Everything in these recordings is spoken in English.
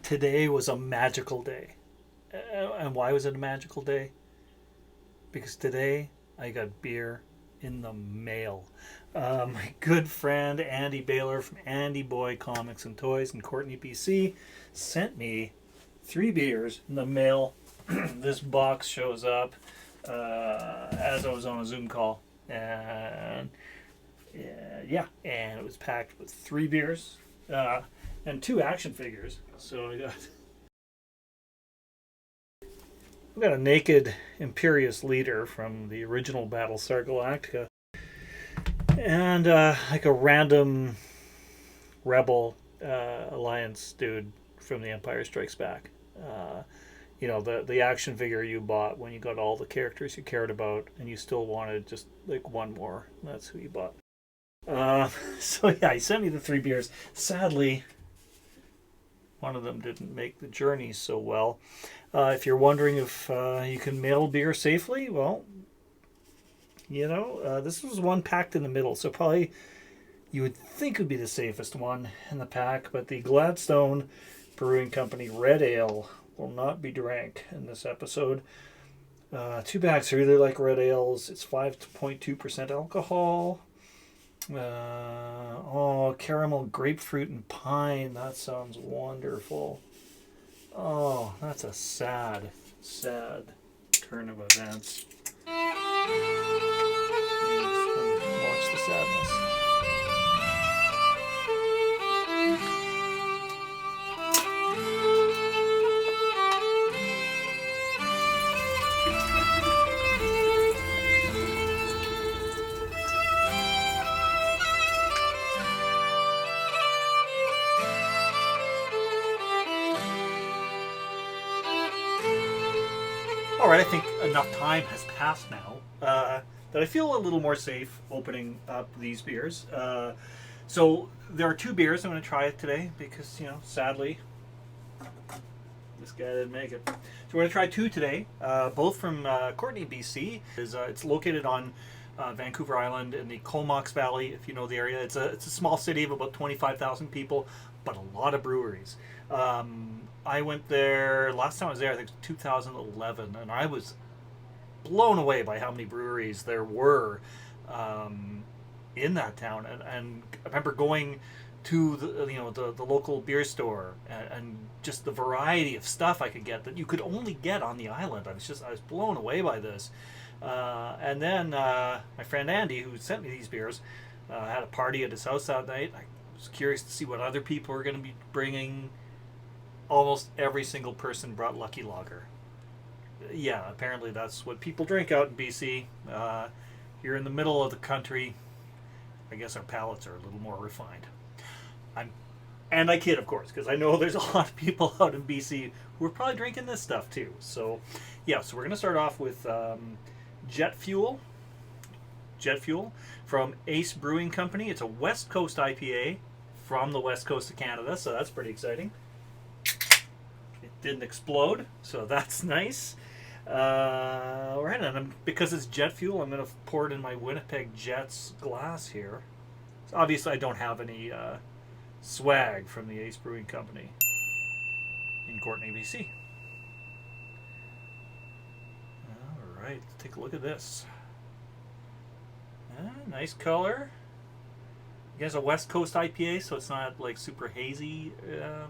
Today was a magical day. And why was it a magical day? Because today I got beer in the mail. My good friend Andy Baylor from Andy Boy Comics and Toys in Courtenay, BC, sent me 3 beers in the mail. This box shows up as I was on a Zoom call. And and it was packed with 3 beers and 2 action figures. So we got a naked Imperious leader from the original Battlestar Galactica, and like a random Rebel Alliance dude from The Empire Strikes Back. The action figure you bought when you got all the characters you cared about, and you still wanted just like one more. That's who you bought. He sent me the 3 beers. Sadly, one of them didn't make the journey so well. If you're wondering if you can mail beer safely, well, this was one packed in the middle, so probably you would think would be the safest one in the pack, but the Gladstone Brewing Company Red Ale will not be drank in this episode. 2 bags. I really like red ales. It's 5.2% alcohol. Caramel, grapefruit, and pine. That sounds wonderful. Oh, that's a sad, sad turn of events. Watch the sadness. Alright, I think enough time has passed now that I feel a little more safe opening up these beers. So there are 2 beers I'm going to try today because, sadly, this guy didn't make it. So we're going to try 2 today, both from Courtenay, BC. It's located on Vancouver Island in the Comox Valley, if you know the area. It's a small city of about 25,000 people, but a lot of breweries. I went there, last time I was there, I think it was 2011, and I was blown away by how many breweries there were in that town. And I remember going to the local beer store and just the variety of stuff I could get that you could only get on the island. I was blown away by this. And then my friend Andy, who sent me these beers, had a party at his house that night. I was curious to see what other people were going to be bringing. Almost every single person brought Lucky Lager. Yeah, apparently that's what people drink out in BC. Here in the middle of the country, I guess our palates are a little more refined. I kid, of course, because I know there's a lot of people out in BC who are probably drinking this stuff too. So we're going to start off with Jet Fuel from Ace Brewing Company. It's a West Coast IPA from the west coast of Canada, so that's pretty exciting. Didn't explode, so that's nice. Right, and because it's jet fuel, I'm going to pour it in my Winnipeg Jets glass here. So obviously, I don't have any swag from the Ace Brewing Company in Courtenay, BC. All right, let's take a look at this. Nice color. It has a West Coast IPA, so it's not like super hazy. A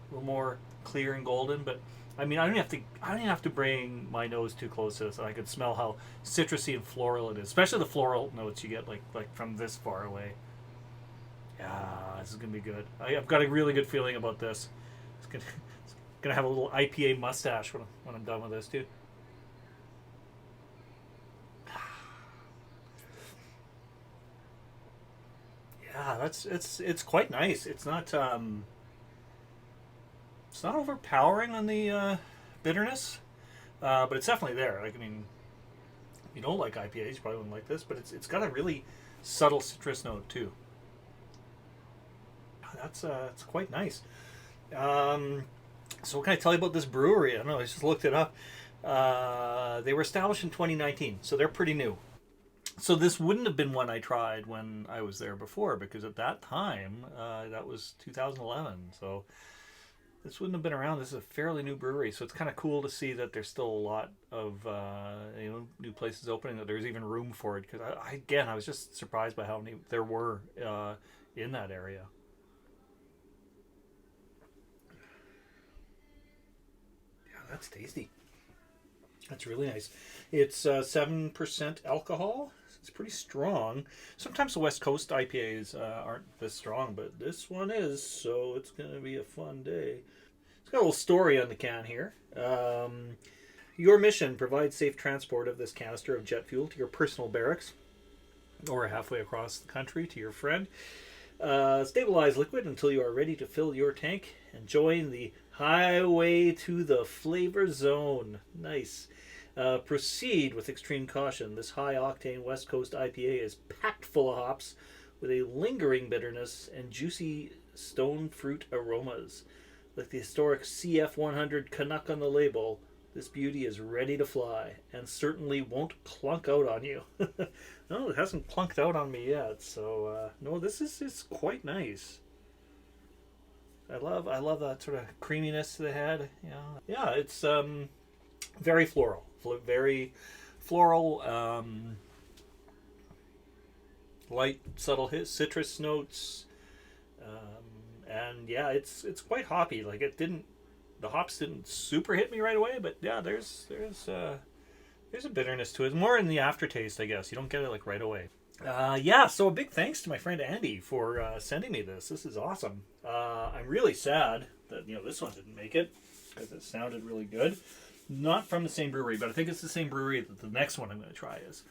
little more clear and golden, but I mean, I don't even have to bring my nose too close to this. I could smell how citrusy and floral it is, especially the floral notes you get like from this far away. Yeah, this is gonna be good. I've got a really good feeling about this. It's gonna have a little IPA mustache when I'm done with this too. Yeah, it's quite nice. It's not overpowering on the bitterness, but it's definitely there. Like, I mean, if you don't like IPAs, you probably wouldn't like this, but it's got a really subtle citrus note too. It's quite nice. So what can I tell you about this brewery? I don't know. I just looked it up. They were established in 2019, so they're pretty new. So this wouldn't have been one I tried when I was there before, because at that time, that was 2011. So this wouldn't have been around. This is a fairly new brewery, so it's kind of cool to see that there's still a lot of new places opening. That there's even room for it. Because I was just surprised by how many there were in that area. Yeah, that's tasty. That's really nice. It's 7% alcohol. It's pretty strong. Sometimes the West Coast IPAs aren't this strong, but this one is, so it's going to be a fun day. It's got a little story on the can here. Your mission: provide safe transport of this canister of jet fuel to your personal barracks or halfway across the country to your friend. Stabilize liquid until you are ready to fill your tank and join the highway to the flavor zone. Nice. Proceed with extreme caution. This high-octane West Coast IPA is packed full of hops with a lingering bitterness and juicy stone fruit aromas. Like the historic CF100 Canuck on the label, this beauty is ready to fly and certainly won't clunk out on you. No, it hasn't clunked out on me yet, so no, this is quite nice. I love that sort of creaminess they had. Yeah, it's very floral. Very floral, light, subtle citrus notes, and yeah, it's quite hoppy. Like the hops didn't super hit me right away, but yeah, there's a bitterness to it. More in the aftertaste, I guess. You don't get it like right away. Yeah, so a big thanks to my friend Andy for sending me this. This is awesome. I'm really sad that this one didn't make it because it sounded really good. Not from the same brewery, but I think it's the same brewery that the next one I'm going to try is.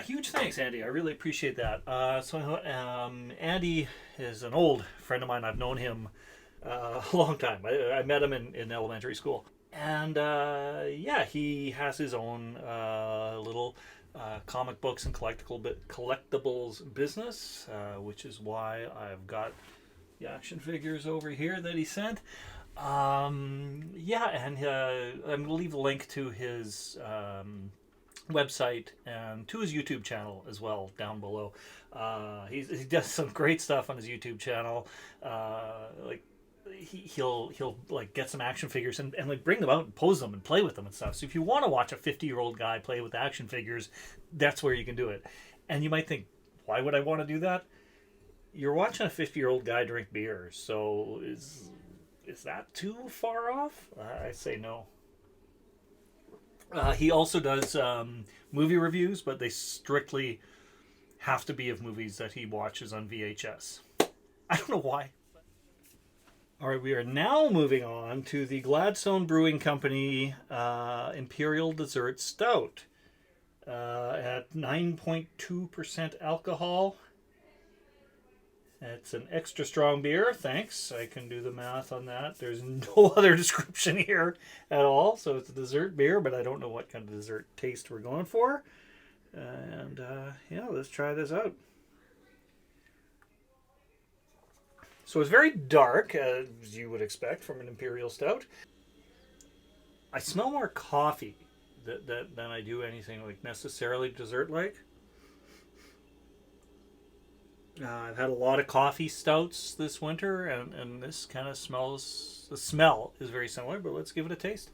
Huge thanks, Andy. I really appreciate that. Andy is an old friend of mine. I've known him a long time. I met him in elementary school. And he has his own little comic books and collectibles business, which is why I've got the action figures over here that he sent. I'm going to leave a link to his website and to his YouTube channel as well down below. He does some great stuff on his YouTube channel. He'll like get some action figures and like bring them out and pose them and play with them and stuff. So if you want to watch a 50-year-old guy play with action figures, that's where you can do it. And you might think, why would I want to do that? You're watching a 50-year-old guy drink beer, so is that too far off? I say no. He also does movie reviews, but they strictly have to be of movies that he watches on VHS. I don't know why. All right, we are now moving on to the Gladstone Brewing Company Imperial Dessert Stout at 9.2% alcohol. It's an extra strong beer. Thanks. I can do the math on that. There's no other description here at all. So it's a dessert beer, but I don't know what kind of dessert taste we're going for. And let's try this out. So it's very dark, as you would expect from an Imperial Stout. I smell more coffee than I do anything like necessarily dessert-like. I've had a lot of coffee stouts this winter, and this kind of smells... The smell is very similar, but let's give it a taste.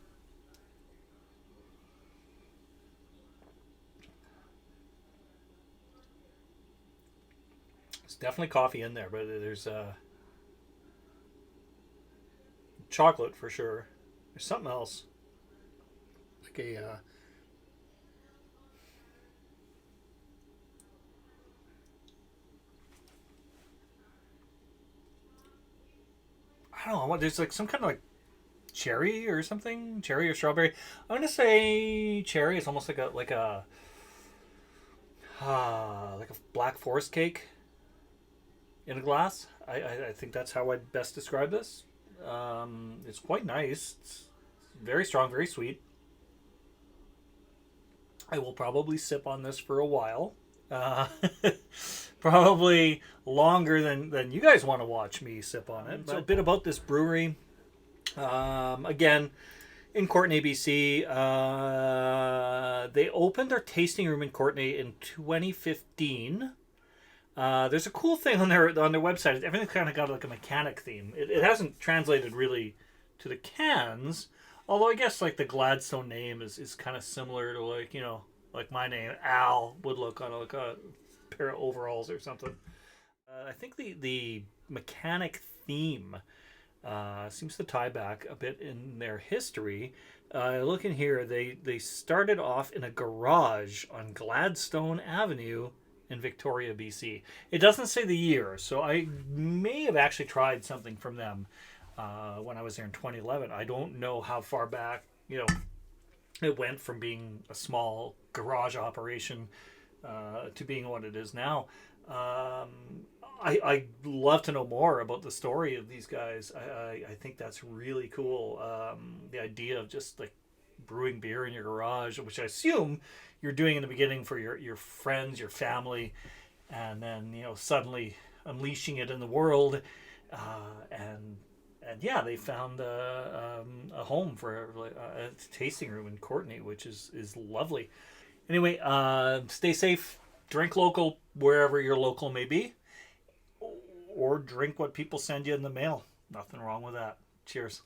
There's definitely coffee in there, but there's chocolate for sure. There's something else. Like a... I don't know what. There's like some kind of like cherry or something, cherry or strawberry. I'm gonna say cherry. It's almost like a Black Forest cake in a glass. I think that's how I'd best describe this. It's quite nice. It's very strong, very sweet. I will probably sip on this for a while. Probably longer than you guys want to watch me sip on it. So a bit about this brewery. Again, in Courtenay, BC. They opened their tasting room in Courtenay in 2015. There's a cool thing on their website. Everything's kind of got like a mechanic theme. It hasn't translated really to the cans, although I guess like the Gladstone name is kind of similar to like like my name Al would look on like a pair of overalls or something. I think the mechanic theme seems to tie back a bit in their history. Looking here, they started off in a garage on Gladstone Avenue in Victoria, BC. It doesn't say the year, so I may have actually tried something from them when I was there in 2011. I don't know how far back it went from being a small garage operation to being what it is now. I love to know more about the story of these guys. I think that's really cool. The idea of just like brewing beer in your garage, which I assume you're doing in the beginning for your friends, your family, and then suddenly unleashing it in the world, and yeah, they found a home for a tasting room in Courtenay, which is lovely. Anyway, stay safe, drink local wherever your local may be, or drink what people send you in the mail. Nothing wrong with that. Cheers.